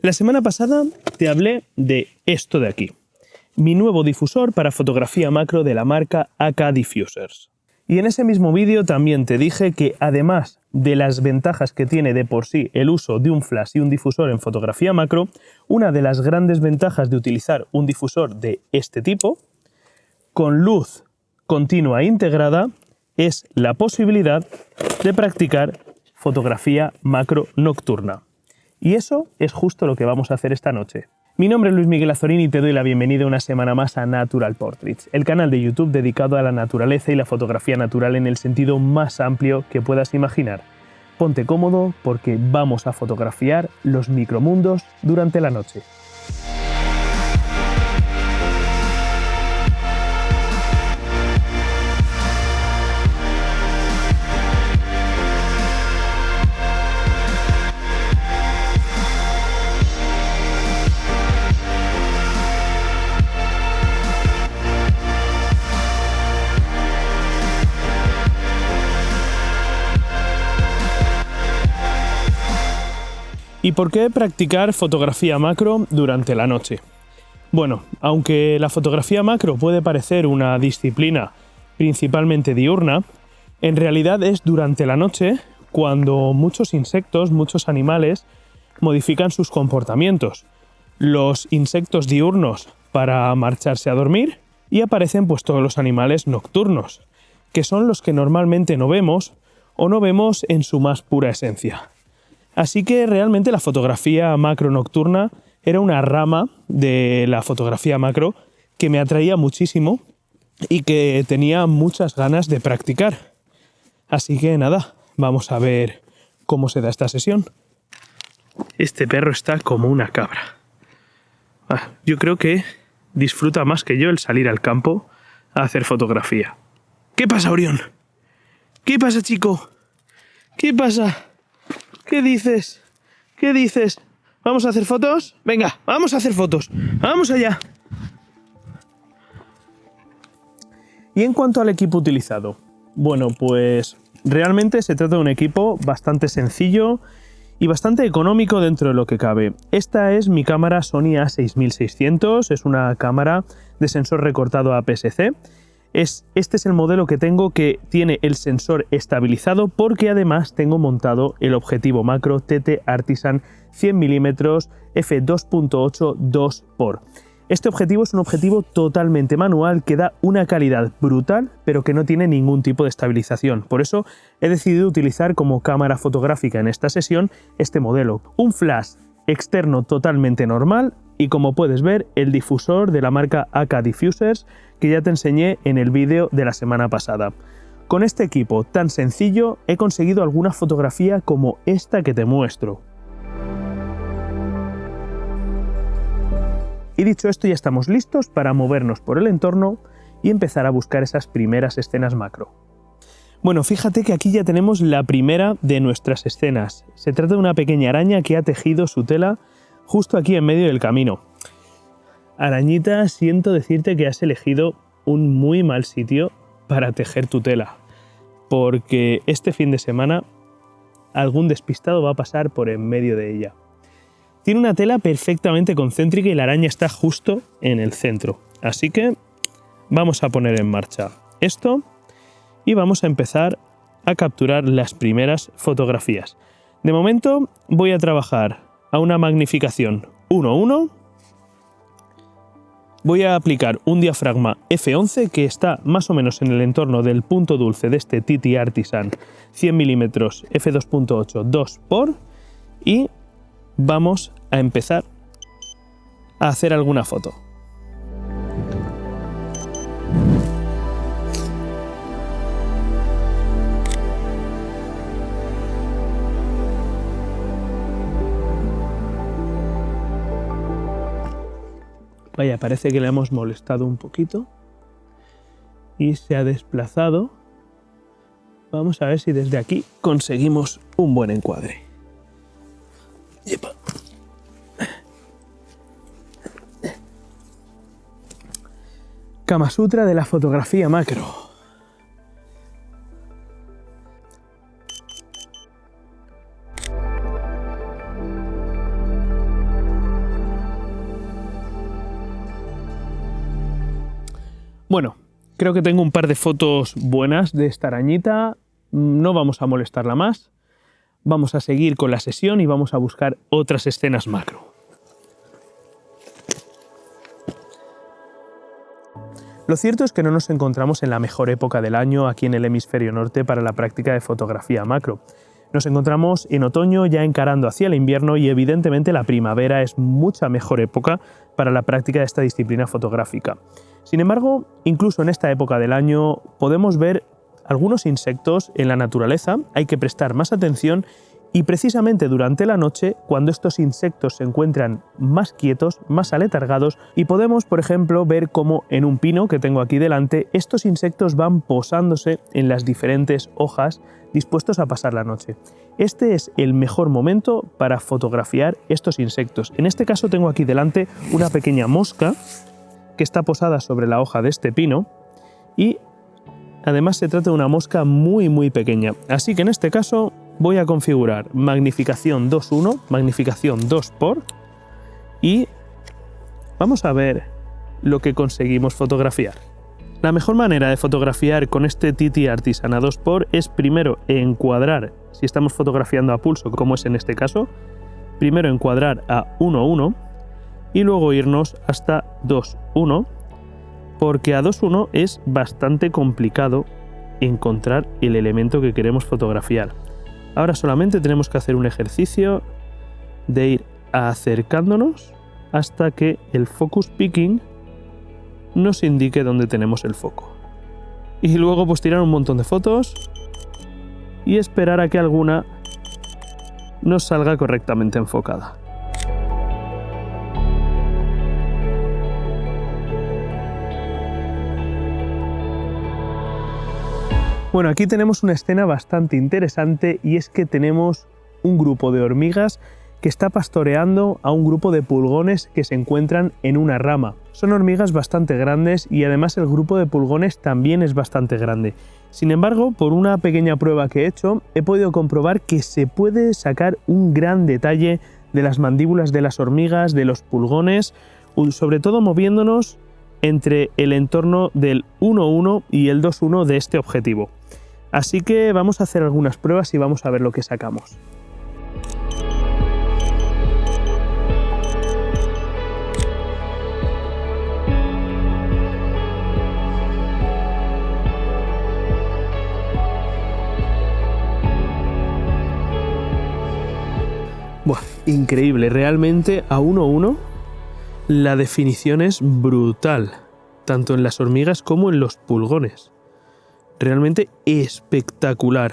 La semana pasada te hablé de esto de aquí, mi nuevo difusor para fotografía macro de la marca AK Diffusers. Y en ese mismo vídeo también te dije que además de las ventajas que tiene de por sí el uso de un flash y un difusor en fotografía macro, una de las grandes ventajas de utilizar un difusor de este tipo, con luz continua integrada, es la posibilidad de practicar fotografía macro nocturna. Y eso es justo lo que vamos a hacer esta noche. Mi nombre es Luis Miguel Azorín y te doy la bienvenida una semana más a Natural Portraits, el canal de YouTube dedicado a la naturaleza y la fotografía natural en el sentido más amplio que puedas imaginar. Ponte cómodo porque vamos a fotografiar los micromundos durante la noche. ¿Y por qué practicar fotografía macro durante la noche? Bueno, aunque la fotografía macro puede parecer una disciplina principalmente diurna, en realidad es durante la noche cuando muchos insectos, muchos animales, modifican sus comportamientos. Los insectos diurnos para marcharse a dormir y aparecen pues todos los animales nocturnos, que son los que normalmente no vemos o no vemos en su más pura esencia. Así que realmente la fotografía macro nocturna era una rama de la fotografía macro que me atraía muchísimo y que tenía muchas ganas de practicar. Así que nada, vamos a ver cómo se da esta sesión. Este perro está como una cabra. Yo creo que disfruta más que yo el salir al campo a hacer fotografía. ¿Qué pasa, Orión? ¿Qué pasa, chico? ¿Qué pasa? ¿Qué dices? ¿Qué dices? ¿Vamos a hacer fotos? Venga, vamos a hacer fotos. ¡Vamos allá! Y en cuanto al equipo utilizado, bueno, pues realmente se trata de un equipo bastante sencillo y bastante económico dentro de lo que cabe. Esta es mi cámara Sony A6600, es una cámara de sensor recortado APS-C. Este es el modelo que tengo que tiene el sensor estabilizado porque además tengo montado el objetivo macro TT Artisan 100 mm f2.8 2x. Este objetivo es un objetivo totalmente manual que da una calidad brutal pero que no tiene ningún tipo de estabilización. Por eso he decidido utilizar como cámara fotográfica en esta sesión este modelo. Un flash externo totalmente normal y como puedes ver el difusor de la marca AK Diffusers que ya te enseñé en el vídeo de la semana pasada. Con este equipo tan sencillo he conseguido alguna fotografía como esta que te muestro. Y dicho esto ya estamos listos para movernos por el entorno y empezar a buscar esas primeras escenas macro. Bueno, fíjate que aquí ya tenemos la primera de nuestras escenas. Se trata de una pequeña araña que ha tejido su tela justo aquí en medio del camino. Arañita, siento decirte que has elegido un muy mal sitio para tejer tu tela, porque este fin de semana algún despistado va a pasar por en medio de ella. Tiene una tela perfectamente concéntrica y la araña está justo en el centro. Así que vamos a poner en marcha esto y vamos a empezar a capturar las primeras fotografías. De momento voy a trabajar a una magnificación 1:1. Voy a aplicar un diafragma f11 que está más o menos en el entorno del punto dulce de este TT Artisan 100 mm f2.8 2x y vamos a empezar a hacer alguna foto. Vaya, parece que le hemos molestado un poquito y se ha desplazado. Vamos a ver si desde aquí conseguimos un buen encuadre. ¡Yepa! Kama Sutra de la fotografía macro. Bueno, creo que tengo un par de fotos buenas de esta arañita. No vamos a molestarla más. Vamos a seguir con la sesión y vamos a buscar otras escenas macro. Lo cierto es que no nos encontramos en la mejor época del año aquí en el hemisferio norte para la práctica de fotografía macro. Nos encontramos en otoño, ya encarando hacia el invierno, y evidentemente la primavera es mucha mejor época para la práctica de esta disciplina fotográfica. Sin embargo, incluso en esta época del año podemos ver algunos insectos en la naturaleza. Hay que prestar más atención y precisamente durante la noche, cuando estos insectos se encuentran más quietos, más aletargados, y podemos, por ejemplo, ver cómo en un pino que tengo aquí delante, estos insectos van posándose en las diferentes hojas dispuestos a pasar la noche. Este es el mejor momento para fotografiar estos insectos. En este caso tengo aquí delante una pequeña mosca que está posada sobre la hoja de este pino y además se trata de una mosca muy pequeña. Así que en este caso voy a configurar magnificación 2.1, magnificación 2x y vamos a ver lo que conseguimos fotografiar. La mejor manera de fotografiar con este TT Artisan a 2x es primero encuadrar, si estamos fotografiando a pulso como es en este caso, primero encuadrar a 1.1 y luego irnos hasta 2.1, porque a 2.1 es bastante complicado encontrar el elemento que queremos fotografiar. Ahora solamente tenemos que hacer un ejercicio de ir acercándonos hasta que el focus picking nos indique dónde tenemos el foco. Y luego pues tirar un montón de fotos y esperar a que alguna nos salga correctamente enfocada. Bueno, aquí tenemos una escena bastante interesante y es que tenemos un grupo de hormigas que está pastoreando a un grupo de pulgones que se encuentran en una rama. Son hormigas bastante grandes y además el grupo de pulgones también es bastante grande. Sin embargo, por una pequeña prueba que he hecho, he podido comprobar que se puede sacar un gran detalle de las mandíbulas de las hormigas, de los pulgones, sobre todo moviéndonos entre el entorno del 1.1 y el 2.1 de este objetivo. Así que vamos a hacer algunas pruebas y vamos a ver lo que sacamos. Buah, increíble, realmente a 1.1 la definición es brutal, tanto en las hormigas como en los pulgones. Realmente espectacular.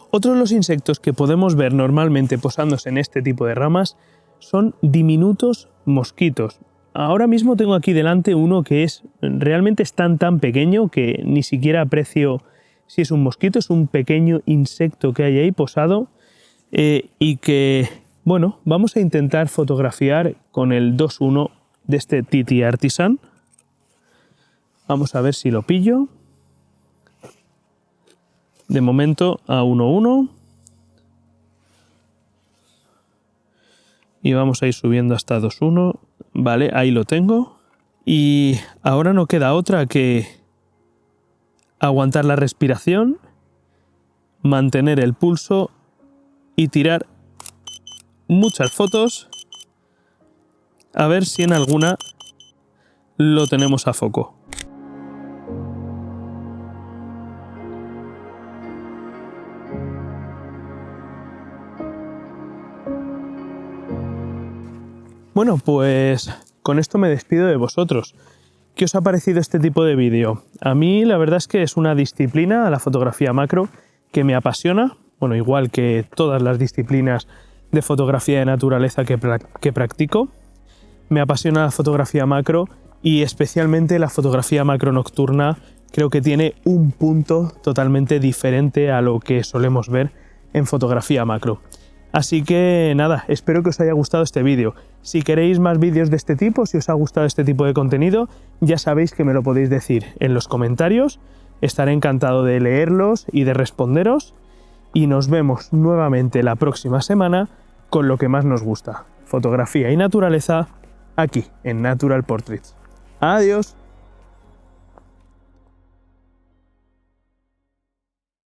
Otro de los insectos que podemos ver normalmente posándose en este tipo de ramas son diminutos mosquitos. Ahora mismo tengo aquí delante uno que realmente es tan pequeño que ni siquiera aprecio si es un mosquito, es un pequeño insecto que hay ahí posado y que, bueno, vamos a intentar fotografiar con el 2.1 de este TT Artisan. Vamos a ver si lo pillo. De momento a 1.1 y vamos a ir subiendo hasta 2.1. Vale, ahí lo tengo. Y ahora no queda otra que aguantar la respiración, mantener el pulso y tirar muchas fotos a ver si en alguna lo tenemos a foco. Bueno, pues con esto me despido de vosotros. ¿Qué os ha parecido este tipo de vídeo? A mí la verdad es que es una disciplina, la fotografía macro, que me apasiona, bueno, igual que todas las disciplinas de fotografía de naturaleza que practico. Me apasiona la fotografía macro y especialmente la fotografía macro nocturna. Creo que tiene un punto totalmente diferente a lo que solemos ver en fotografía macro. Así que nada, espero que os haya gustado este vídeo. Si queréis más vídeos de este tipo, si os ha gustado este tipo de contenido, ya sabéis que me lo podéis decir en los comentarios. Estaré encantado de leerlos y de responderos. Y nos vemos nuevamente la próxima semana con lo que más nos gusta, fotografía y naturaleza, aquí en Natural Portraits. ¡Adiós!